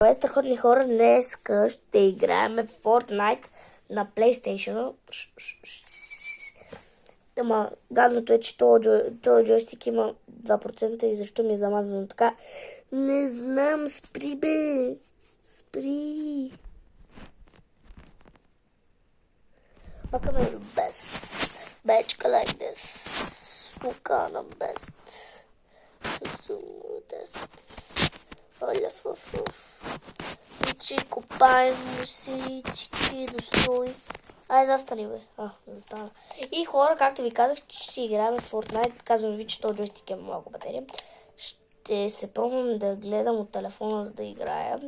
Страхотни хора, днес ще играем в Fortnite на PlayStation. Ама гадното е, че този джойстик има 2% и защо ми е замазано така. Не знам, спри бе! Спри! Welcome to the best. Bechka like this. Smukana best. Олеф, Чичи, копаем си, чики, достой. Ай, застани, бе. Застана. И хора, както ви казах, че си играем в Fortnite. Казвам ви, че този джойстик е малко батерия. Ще се пробвам да гледам от телефона, за да играя.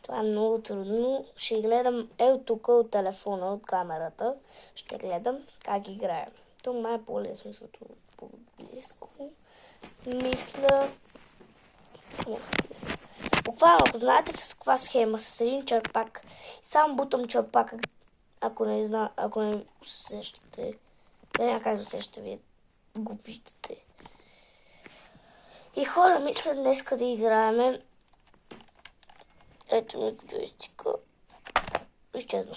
Това е много трудно. Ще гледам тук от телефона, от камерата. Ще гледам как играем. Това е по-лесно, защото по-близко. Мисля... Буквално, ако знаете с каква схема, с един черпак, само бутам черпака, ако не усещате, няма как да усещате, вие го виждате. И хора, мисля днеска да играеме. Ето ми джойстика. Изчезна.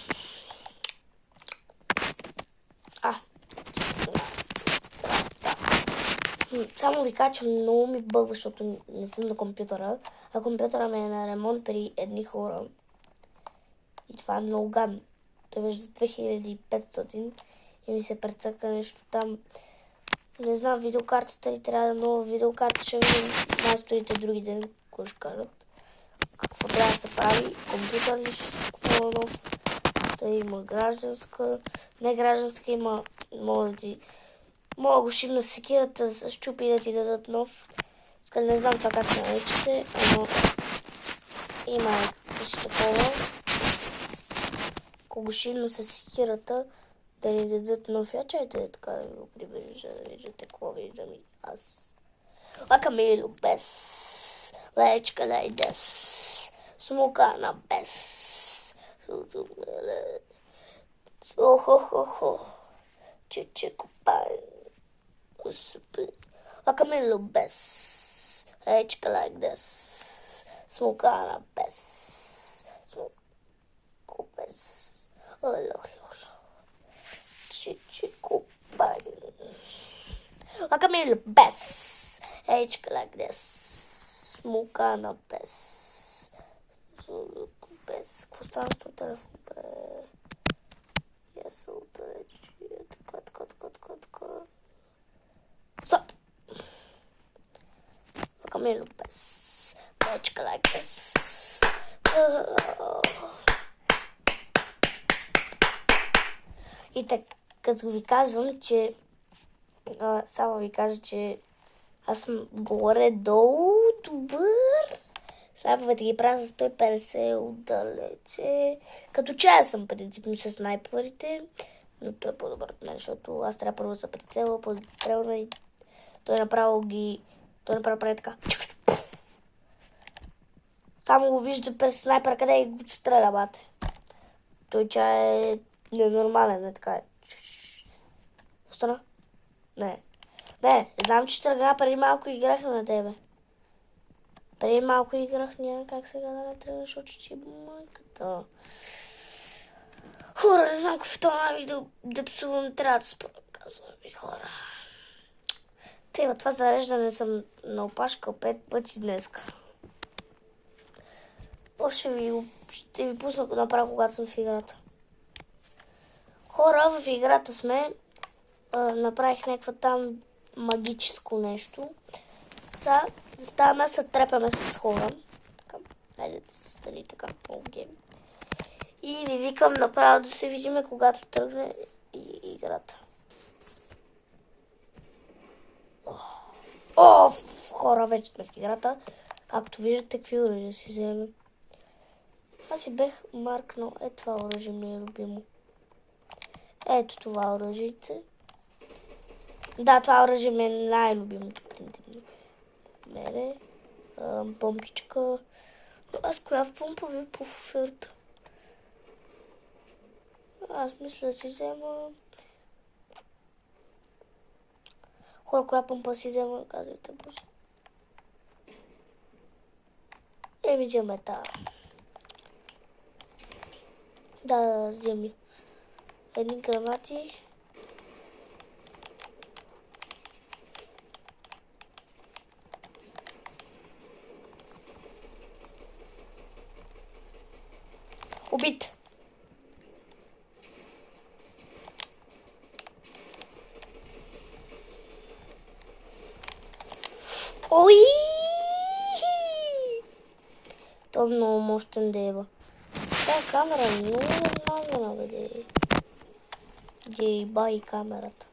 Само ви кажа, че много ми бъгва, защото не съм на компютъра, а компютъра ми е на ремонт при едни хора. И това е много гадно. Той беше за 2500 и ми се прецъка нещо там. Не знам, видеокартата ли трябва да нова видеокарта, ще видим майсторите други ден, кой ще кажат. Какво трябва да се прави? Компютър ли ще се купува нов? Той има гражданска, не гражданска, има мога да го шибна секирата, с щупи да ти дадат нов. Не знам това как се нарича се, ама има нещо такова. Ако го шибна с секирата, да ни дадат нов. Я чайте така да го приближа, да виждате какво виждам и аз. Лакамило без, лечка лайдес, смукана без. Хо-хо-хо-хо, че копай. Lacamelo best. H like this. Smokana best. Smoke best. Chichico pie. Lacamelo best. H like this. Smokana best. Best. Какво стана с този телефон? Stop! Lacamelo best. Bechka like this. И така, като ви казвам, че само ви кажа, че аз съм горе-долу добър. Сега да ги правя за 150 отдалече. Като че аз съм принципно с снайперите, но той е по-добър от мен, защото аз трябва първо да се прицела, после да стрелна и той направо прави така. Само го вижда през снайпера къде и го стреля, бате. Той чай е ненормален, не така е. Остана? Не, знам, че тръгна, преди малко играх на тебе. Преди малко играх, няма как сега да не тръгна, защото ще майката. Хора, не знам какво в това видео да псувам, трябва да спра, казвам ви, хора. Това зареждане съм на опашка 5 пъти днеска. Ще ви пусна направо, когато съм в играта. Хора, в играта сме. Направих някаква там магическо нещо. Сега заставаме, се трепаме с хора. Така, хайде да се стани така, много гейм. И ви викам направо да се видиме, когато тръгне играта. Хора, вече сме в играта. Както виждате, какви оръжия си вземем. Аз си бех маркнал. Това оръжие ми е любимо. Ето това оръжице. Да, това оръжие ми е най-любимото, принципно. Мене. Помпичка. Аз коя помпа ви по оферта? Аз мисля да си взема... Хора, коя помпа си взема, казвайте бързо. Вземаме тази. Да, вземи. Едни гранати. Убит. Ой! То много мощен дева. Тая камера е много размазана, бе. Гейба и камерата.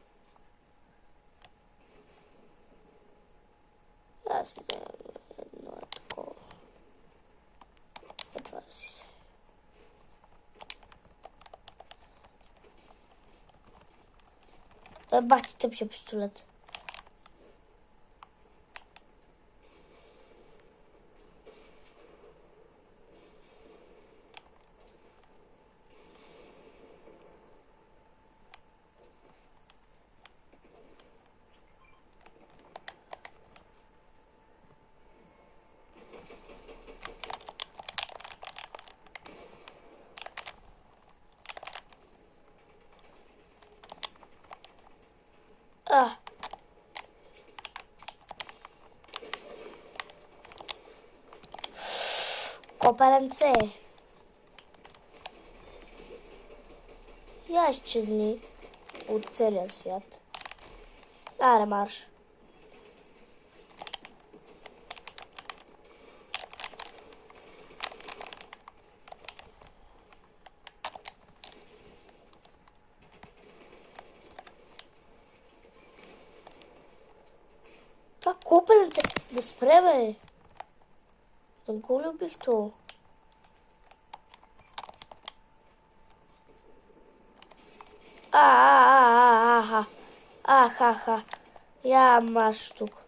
Аз си вземам едно такова. Отваря си се. Бах ти тъпия пистолет. Копеленце. Я изчезни от целия свят. Аре, марш. Това копеленце да спре, бе. Да го любих то. Аха. Я марш тук.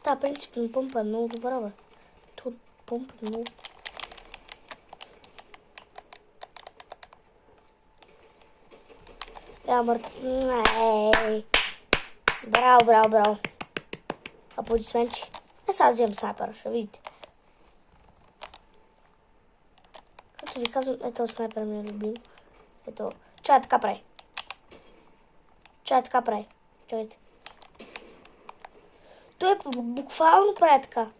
Та, принципно помпа е много добра, бе. Тут помпа е много. Я мъртв. Браво. Аплодисменти. Сега вземам снайпера, ще видите. Като ви казвам, ето снайпер ми е любим. Ето. Чай така прави. Чакайте. Той буквално прави така.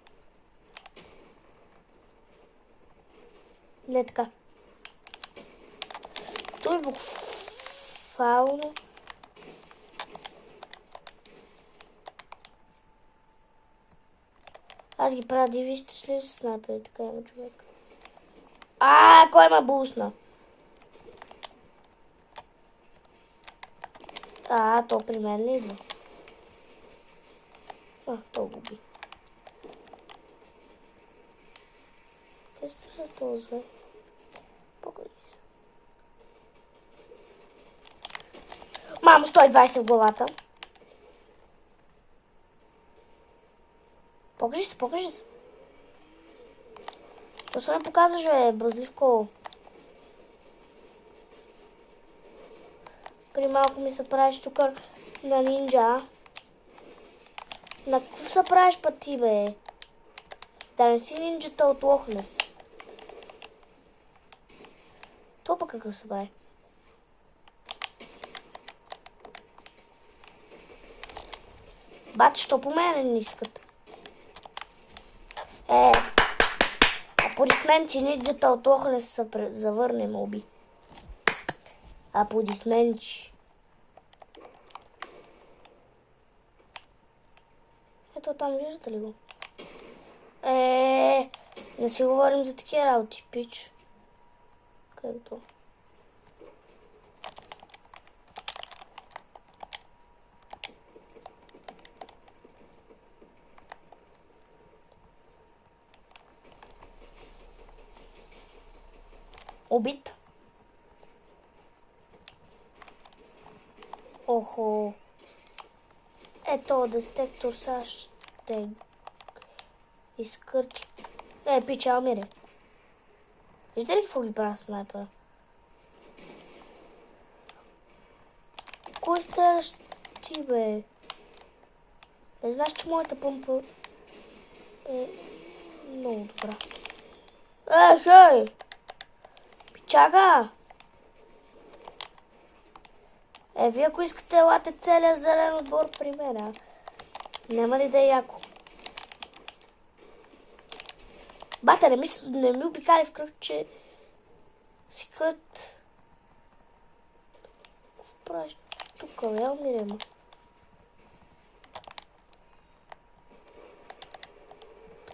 Не така. Той буквално... Аз ги правя диви, ще ли с снайпери, така има човек. Кой ме бусна? То при мен ли идва? То го би. Къде стреля този, бе? Покажи се. Мамо, 120 в главата. Покажи се. Що се не показваш, бе, бразливко? При малко ми се правиш тук на нинджа. На какъв се правиш път ти, бе? Да не си нинджата от Лохнес. То пък какъв се прави? Бат, що по мене не искат? Аплодисменти, нинджата от Лохнес се завърне, моби. Аплодисменти. Ето там, виждате ли го? Не си говорим за такива работи, пич. Къде е то? Убит. Охо. Ето детектор сега ще изкърчи. Пича, умире. Виждате ли какво ги правя снайпера? Кой стреляш ти, бе? Не знаеш, че моята помпа е много добра. Хей! Пичага! Вие ако искате, елате целият зелен отбор при мен, а? Няма ли да е яко? Бата, не ми обикали в кръг, че си кът... Какво правиш тук, бе? Умирема.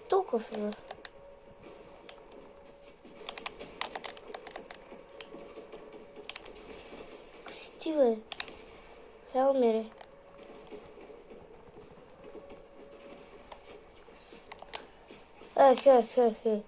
Толкова е, бе. Как си ти, бе? Я умире. Хе.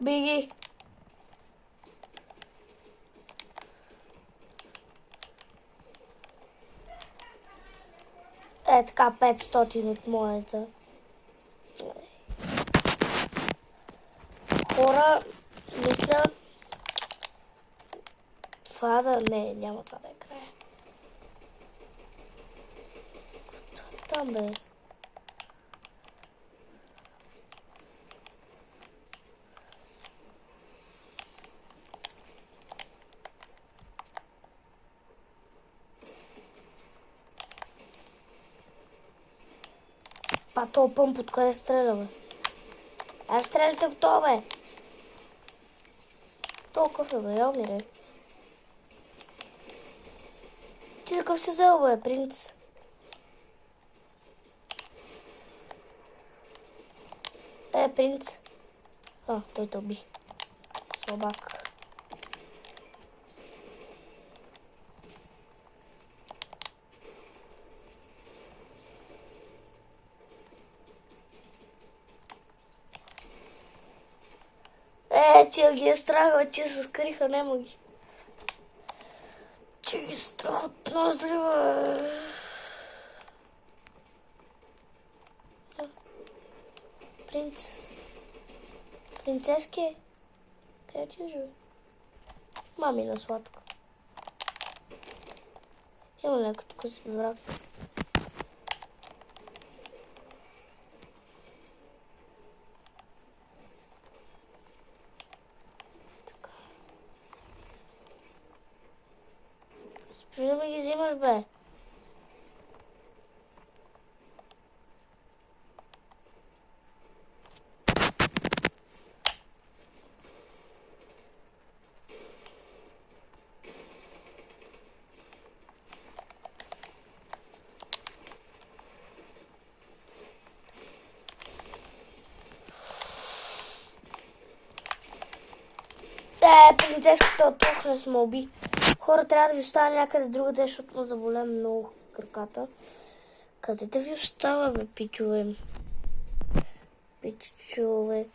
Биги! Така 500 от моята. Хора, мисля... Това да... Не, няма това да е края. Какво там, бе? То пъмп откъде стреля, бе? Стреляте го това, бе! Толкова е, бе, я умире. Ти за къв се взел, бе, принц? Принц. Той те уби. Слабак. Тия ги е страх, бе, тия се скриха, нема ги. Тия ги страх от нас, ли, бе? Принц. Принцески? Къде ти живе? Мамина сладка. Има леко тук враг. Спри да ми ги взимаш, бе. Принцеската от тук не сме уби. Хора, трябва да ви остава някъде другаде, защото ме заболя много краката. Къде да ви остава, бе, пичове? Пичове.